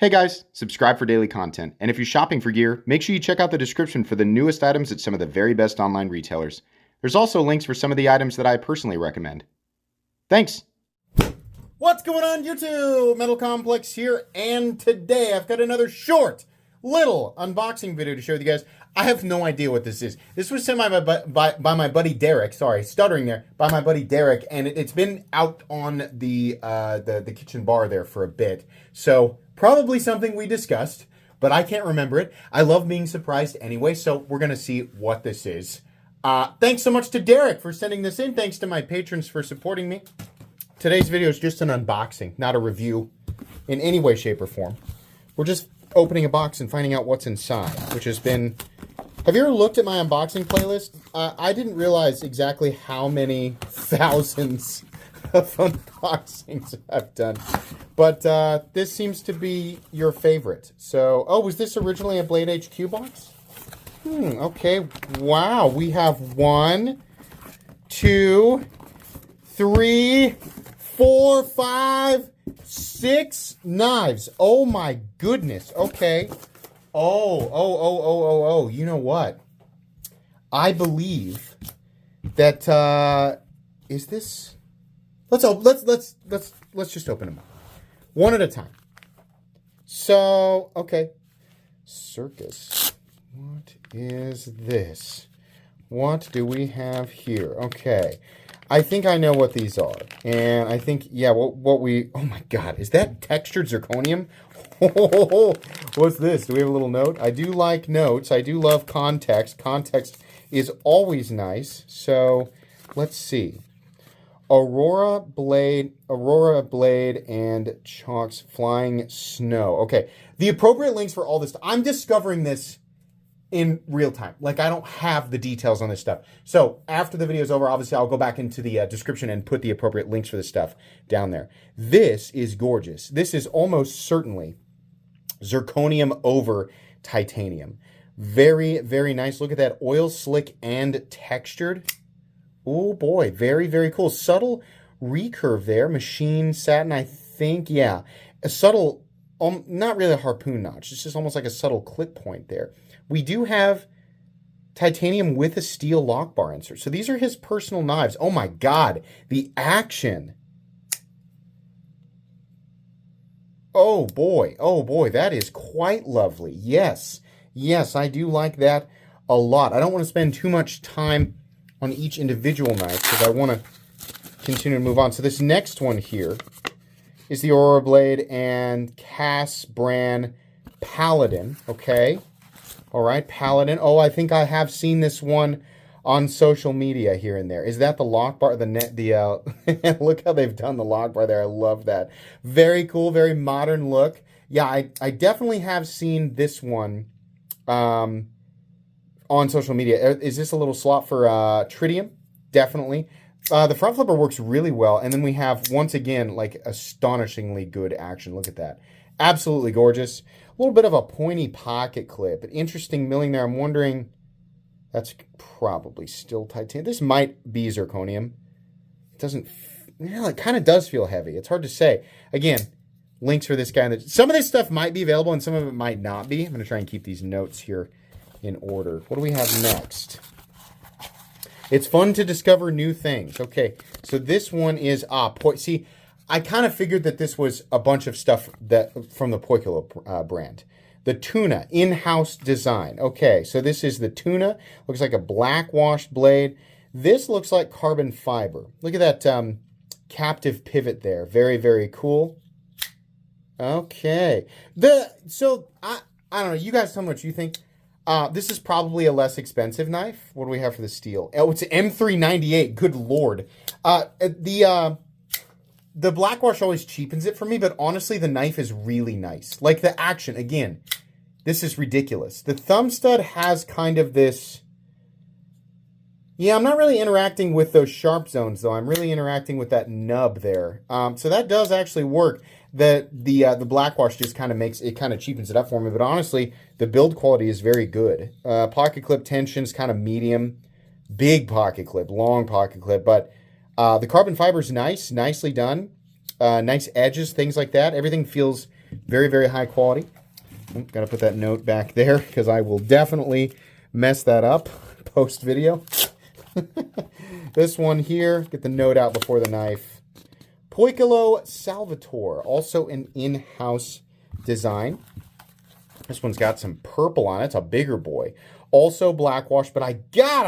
Hey guys, subscribe for daily content, and if you're shopping for gear, make sure you check out the description for the newest items at some of the very best online retailers. There's also links for some of the items that I personally recommend. Thanks! What's going on YouTube? Metal Complex here, and today I've got another short, little unboxing video to show you guys. I have no idea what this is. This was sent by my buddy Derek. Sorry, stuttering there. By my buddy Derek, and it's been out on the kitchen bar there for a bit. So probably something we discussed, but I can't remember it. I love being surprised anyway, so we're gonna see what this is. Thanks so much to Derek for sending this in. Thanks to my patrons for supporting me. Today's video is just an unboxing, not a review in any way, shape, or form. We're just opening a box and finding out what's inside, which has been... Have you ever looked at my unboxing playlist? I didn't realize exactly how many thousands of unboxings I've done. But this seems to be your favorite. So, oh, was this originally a Blade HQ box? Okay. Wow. We have 1, 2, 3, 4, 5, 6 knives. Oh my goodness. Okay. Oh. You know what? I believe that is this. Let's just open them up one at a time. So, okay. Circus. What is this? What do we have here? Okay. I think I know what these are. And I think, yeah, what we... Oh my god, is that textured zirconium? What's this? Do we have a little note? I do like notes. I do love context. Context is always nice. So, let's see. Aurora Blade, and Chalk's Flying Snow. Okay, the appropriate links for all this. I'm discovering this in real time. Like, I don't have the details on this stuff. So after the video is over, obviously I'll go back into the description and put the appropriate links for this stuff down there. This is gorgeous. This is almost certainly zirconium over titanium. Very, very nice. Look at that, oil slick and textured. Oh boy, very, very cool. Subtle recurve there. Machine satin, I think. Yeah, a subtle, not really a harpoon notch. It's just almost like a subtle clip point there. We do have titanium with a steel lock bar insert. So these are his personal knives. Oh my god, the action. Oh boy, that is quite lovely. Yes, I do like that a lot. I don't want to spend too much time on each individual knife because I want to continue to move on. So this next one here is the Aurora Blade and Cass brand Paladin. Okay. All right, Paladin. Oh, I think I have seen this one on social media here and there. Is that the lock bar? Look how they've done the lock bar there. I love that. Very cool, very modern look. Yeah, I definitely have seen this one on social media. Is this a little slot for tritium? Definitely. The front flipper works really well. And then we have, once again, like astonishingly good action. Look at that. Absolutely gorgeous. A little bit of a pointy pocket clip. An interesting milling there. I'm wondering, that's probably still titanium. This might be zirconium. It doesn't, yeah, it kind of does feel heavy. It's hard to say. Again, links for this guy. Some of this stuff might be available and some of it might not be. I'm going to try and keep these notes here in order. What do we have next? It's fun to discover new things. Okay, so this one is, see, I kind of figured that this was a bunch of stuff that from the Poikilo brand. The Tuna in-house design. Okay, so this is the Tuna. Looks like a black washed blade. This looks like carbon fiber. Look at that captive pivot there. Very, very cool. Okay. So I don't know. You guys tell me what you think. This is probably a less expensive knife. What do we have for the steel? Oh, it's an M398. Good lord. The blackwash always cheapens it for me, but honestly, the knife is really nice. Like the action, again, this is ridiculous. The thumb stud has kind of this... Yeah, I'm not really interacting with those sharp zones, though. I'm really interacting with that nub there. So that does actually work. The blackwash just kind of cheapens it up for me. But honestly, the build quality is very good. Pocket clip tension's kind of medium. Big pocket clip, long pocket clip, but... the carbon fiber is nice, nicely done. Nice edges, things like that. Everything feels Very, very high quality. Got to put that note back there because I will definitely mess that up post-video. This one here, get the note out before the knife. Poikilo Salvatore, also an in-house design. This one's got some purple on it. It's a bigger boy. Also blackwash, but I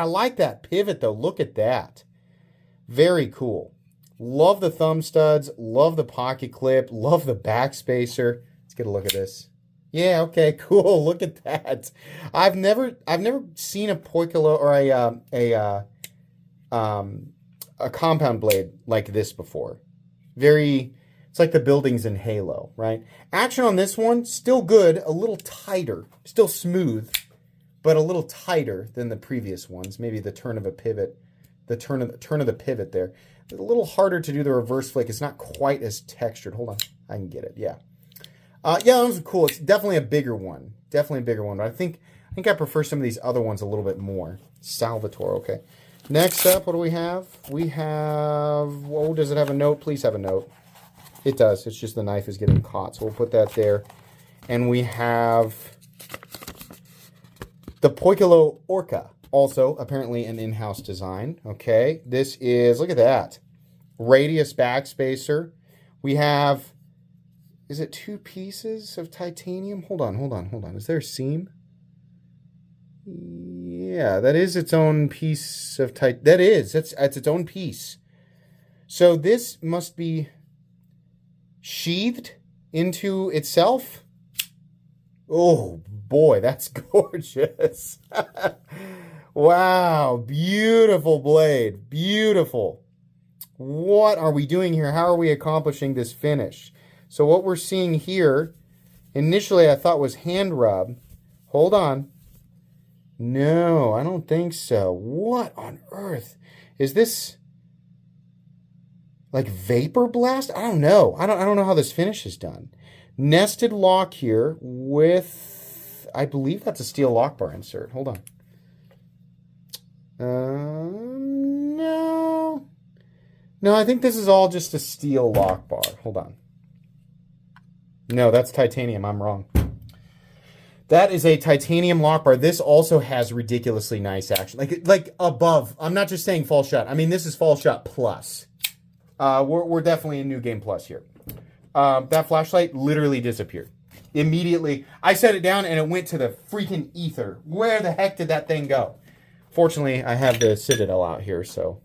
like that pivot though. Look at that. Very cool. Love the thumb studs. Love the pocket clip. Love the backspacer. Let's get a look at this. Yeah, okay, cool. Look at that. I've never seen a Poikilo or a compound blade like this before. It's like the buildings in Halo, right? Action on this one, still good, a little tighter, still smooth, but a little tighter than the previous ones. Maybe the turn of a pivot, the turn of the pivot there. It's a little harder to do the reverse flick. It's not quite as textured. Hold on, I can get it. Yeah, yeah, those are cool. It's definitely a bigger one. Definitely a bigger one. But I think I prefer some of these other ones a little bit more. Salvatore, okay. Next up, what do we have? We have, whoa, does it have a note? Please have a note. It does. It's just the knife is getting caught. So we'll put that there. And we have the Poikilo Orca. Also, apparently an in-house design. Okay. This is, look at that. Radius backspacer. We have, is it 2 pieces of titanium? Hold on. Is there a seam? Yeah, that is its own piece of that's its own piece. So this must be sheathed into itself. Oh boy, that's gorgeous. Wow, beautiful blade. Beautiful. What are we doing here? How are we accomplishing this finish? So what we're seeing here, initially I thought was hand rub. Hold on. No, I don't think so. What on earth? Is this like vapor blast? I don't know. I don't know how this finish is done. Nested lock here with, I believe that's a steel lock bar insert. Hold on. No. No, I think this is all just a steel lock bar. Hold on. No, that's titanium. I'm wrong. That is a titanium lock bar. This also has ridiculously nice action. Like above. I'm not just saying fall shot. I mean, this is fall shot plus. We're definitely in New Game Plus here. That flashlight literally disappeared. Immediately. I set it down and it went to the freaking ether. Where the heck did that thing go? Fortunately, I have the Citadel out here, so.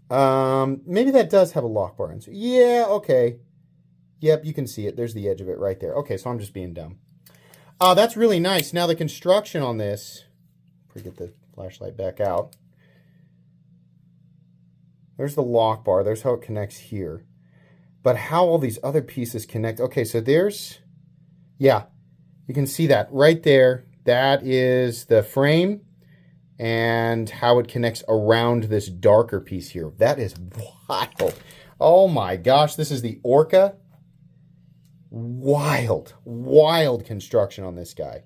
Maybe that does have a lock bar insert. Yeah, okay. Yep, you can see it. There's the edge of it right there. Okay, so I'm just being dumb. That's really nice. Now the construction on this, if we get the flashlight back out. There's the lock bar. There's how it connects here. But how all these other pieces connect. Okay, so there's, yeah, you can see that right there. That is the frame and how it connects around this darker piece here. That is wild. Oh my gosh, this is the Orca. Wild, wild construction on this guy.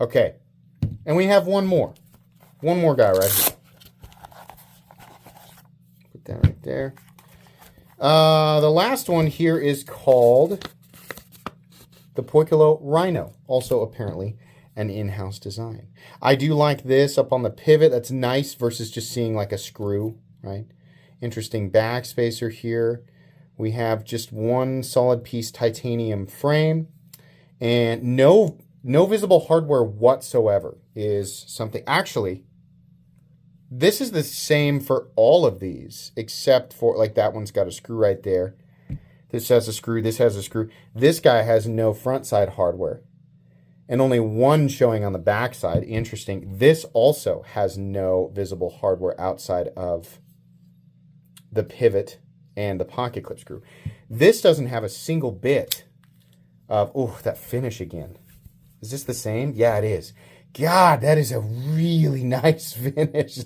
Okay, and we have one more. One more guy right here. Put that right there. The last one here is called the Poikilo Rhino. Also apparently an in-house design. I do like this up on the pivot. That's nice versus just seeing like a screw, right? Interesting backspacer here. We have just one solid piece titanium frame and no visible hardware whatsoever is something. Actually, this is the same for all of these except for like that one's got a screw right there. This has a screw. This has a screw. This guy has no front side hardware and only one showing on the back side. Interesting. This also has no visible hardware outside of the pivot and the pocket clip screw. This doesn't have a single bit of, oh, that finish again. Is this the same? Yeah, it is. God, that is a really nice finish.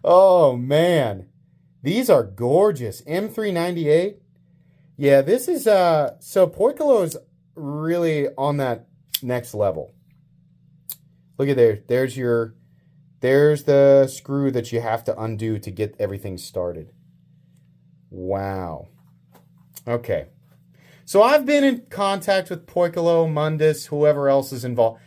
Oh, man. These are gorgeous. M398. Yeah, this is, so Poikilo is really on that next level. Look at there. There's the screw that you have to undo to get everything started. Wow. Okay. So I've been in contact with Poikilo, Mundus, whoever else is involved,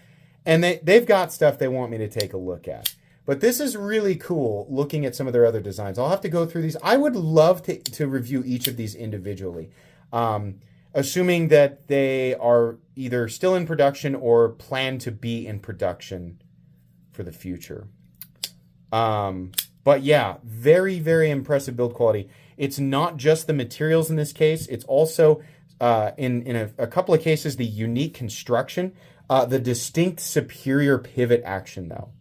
and they've got stuff they want me to take a look at. But this is really cool looking at some of their other designs. I'll have to go through these. I would love to review each of these individually, assuming that they are either still in production or plan to be in production for the future. But yeah, very, very impressive build quality. It's not just the materials in this case. It's also, in a couple of cases, the unique construction, the distinct superior pivot action, though.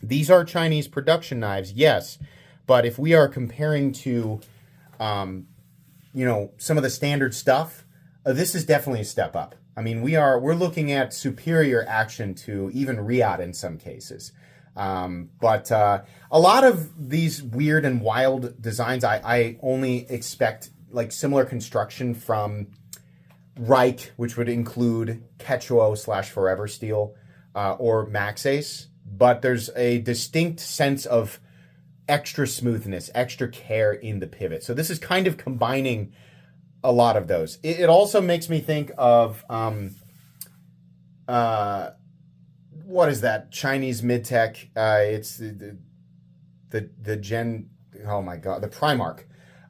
These are Chinese production knives, yes, but if we are comparing to, some of the standard stuff, this is definitely a step up. I mean, we're looking at superior action to even Riyadh in some cases. But a lot of these weird and wild designs, I only expect like similar construction from Reich, which would include Quechua/Forever Steel or Max Ace. But there's a distinct sense of extra smoothness, extra care in the pivot. So this is kind of combining a lot of those. It also makes me think of what is that Chinese mid-tech? It's the Gen. Oh my God, the Primark.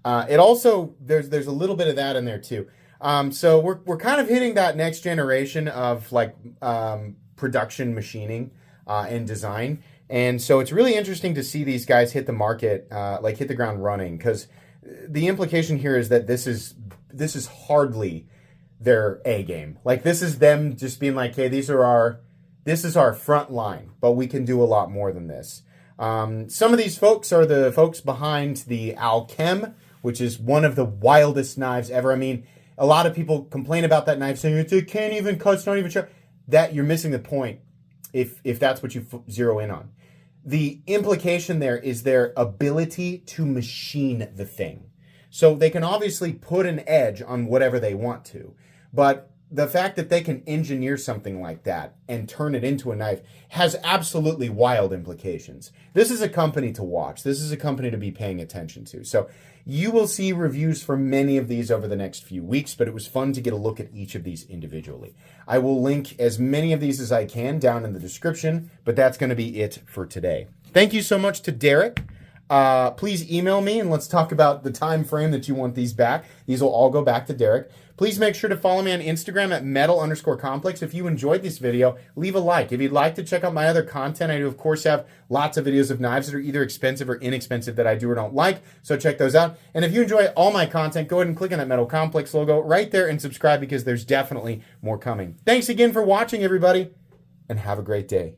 It also there's a little bit of that in there too. So we're kind of hitting that next generation of like production machining and design, and so it's really interesting to see these guys hit the market, hit the ground running, because the implication here is that this is hardly their A game. Like this is them just being like, hey, this is our front line, but we can do a lot more than this. Some of these folks are the folks behind the al-khem, which is one of the wildest knives ever. I mean, a lot of people complain about that knife, saying it can't even cut, it's not even sharp. That you're missing the point if that's what you zero in on. The implication there is their ability to machine the thing. So they can obviously put an edge on whatever they want to, but the fact that they can engineer something like that and turn it into a knife has absolutely wild implications. This is a company to watch. This is a company to be paying attention to. So you will see reviews for many of these over the next few weeks, but it was fun to get a look at each of these individually. I will link as many of these as I can down in the description, but that's going to be it for today. Thank you so much to Derek. Please email me and let's talk about the time frame that you want these back. These will all go back to Derek. Please make sure to follow me on Instagram at metal_complex. If you enjoyed this video, leave a like. If you'd like to check out my other content, I do, of course, have lots of videos of knives that are either expensive or inexpensive that I do or don't like, so check those out. And if you enjoy all my content, go ahead and click on that Metal Complex logo right there and subscribe, because there's definitely more coming. Thanks again for watching, everybody, and have a great day.